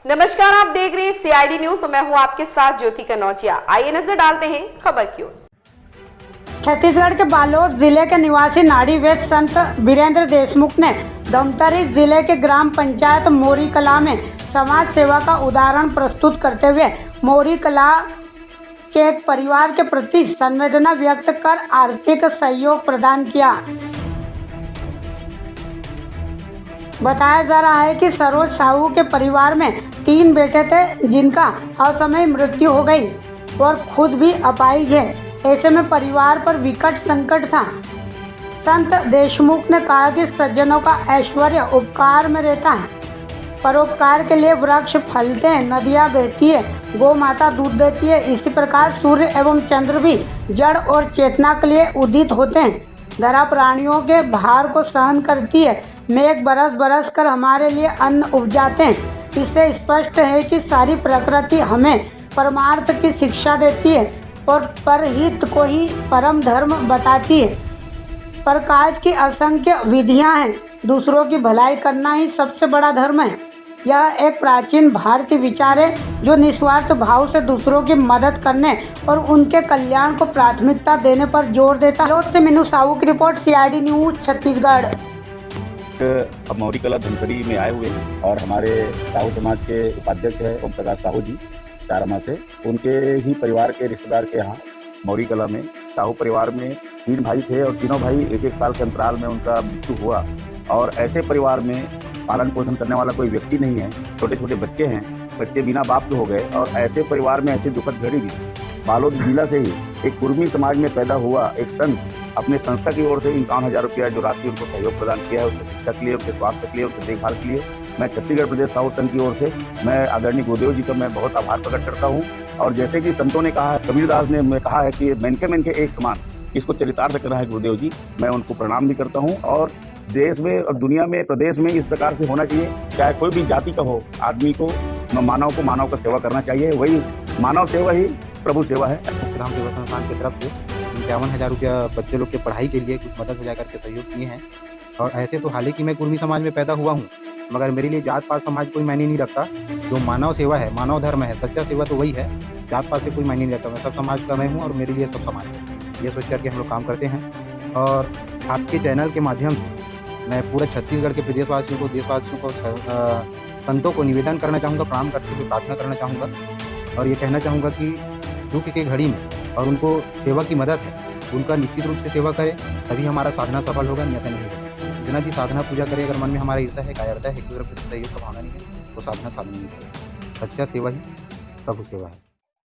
नमस्कार, आप देख रहे हैं सीआईडी न्यूज और मैं हूं आपके साथ ज्योति कनौजिया। आइए नजर डालते हैं खबर की ओर। छत्तीसगढ़ के बालोद जिले के निवासी नाड़ी वैद्य संत वीरेंद्र देशमुख ने धमतरी जिले के ग्राम पंचायत मोरी कला में समाज सेवा का उदाहरण प्रस्तुत करते हुए मोरी कला के एक परिवार के प्रति संवेदना व्यक्त कर आर्थिक सहयोग प्रदान किया। बताया जा रहा है कि सरोज साहू के परिवार में 3 बेटे थे जिनका असमय मृत्यु हो गई और खुद भी अपाहिज है। ऐसे में परिवार पर विकट संकट था। संत देशमुख ने कहा कि सज्जनों का ऐश्वर्य उपकार में रहता है। परोपकार के लिए वृक्ष फलते हैं, नदियाँ बहती है, गौ माता दूध देती है। इसी प्रकार सूर्य एवं चंद्र भी जड़ और चेतना के लिए उदित होते हैं। धरा प्राणियों के भार को सहन करती है। मेघ बरस बरस कर हमारे लिए अन्न उपजाते हैं। इससे स्पष्ट है कि सारी प्रकृति हमें परमार्थ की शिक्षा देती है और परहित को ही परम धर्म बताती है। प्रकाश की असंख्य विधियां हैं, दूसरों की भलाई करना ही सबसे बड़ा धर्म है। यह एक प्राचीन भारतीय विचार है जो निस्वार्थ भाव से दूसरों की मदद करने और उनके कल्याण को प्राथमिकता देने पर जोर देता है। बालोद से मीनू साहू की रिपोर्ट, सीआईडी न्यूज छत्तीसगढ़। अब मोरी कला धमतरी में आए हुए हैं और हमारे साहू समाज के उपाध्यक्ष है ओम प्रकाश साहू जी चारमा से, उनके ही परिवार के रिश्तेदार के यहाँ मोरी कला में साहू परिवार में 3 भाई थे और तीनों भाई 1-1 साल के अंतराल में उनका मृत्यु हुआ। और ऐसे परिवार में पालन पोषण करने वाला कोई व्यक्ति नहीं है, छोटे छोटे बच्चे हैं, बच्चे बिना बाप के हो गए और ऐसे परिवार में ऐसी दुखद घड़ी भी। बालोद जिला से ही एक कुर्मी समाज में पैदा हुआ एक संत अपने संस्था की ओर से 51,000 रुपया जो राशि उनको सहयोग प्रदान किया है, उसके शिक्षा के लिए, उसके स्वास्थ्य के लिए, उसके देखभाल के लिए मैं छत्तीसगढ़ प्रदेश साहू संघ की ओर से मैं आदरणीय गुरुदेव जी का मैं बहुत आभार प्रकट करता हूँ। और जैसे कि संतों ने कहा, कबीरदास ने कहा है कि मन के एक समान, इसको चरितार्थ करना है गुरुदेव जी, मैं उनको प्रणाम भी करता हूँ। और देश में और दुनिया में, प्रदेश में इस प्रकार से होना चाहिए, चाहे कोई भी जाति का हो, आदमी को मानव का सेवा करना चाहिए। वही मानव सेवा ही प्रभु सेवा है। ग्राम सेवा संस्थान की तरफ से 51,000 रुपया बच्चे लोग के पढ़ाई के लिए कुछ मदद सजा करके सहयोग किए हैं। और ऐसे तो हालांकि मैं कुर्मी समाज में पैदा हुआ हूँ, मगर मेरे लिए जात पात समाज कोई मायने नहीं रखता। जो मानव सेवा है, मानव धर्म है, सच्चा सेवा तो वही है, जात पात से कोई मायने नहीं रखता। मैं सब समाज का मैं हूँ और मेरे लिए सब समाज है, ये सोच करके हम लोग काम करते हैं। और आपके चैनल के माध्यम से मैं पूरे छत्तीसगढ़ के प्रदेशवासियों को, देशवासियों को, संतों को निवेदन करना चाहूँगा, प्रणाम करते हुए प्रार्थना करना चाहूँगा और ये कहना चाहूँगा कि दुख की घड़ी में और उनको सेवा की मदद है, उनका निश्चित रूप से सेवा करें, तभी हमारा साधना सफल होगा, अन्यथा नहीं होगा। जितना भी साधना पूजा करें, अगर मन में हमारा ईर्ष्या है, कायरता है, एक दूसरे के सहयोग का भावना नहीं है, तो साधना साधन नहीं है। सच्चा सेवा ही प्रभु सेवा है।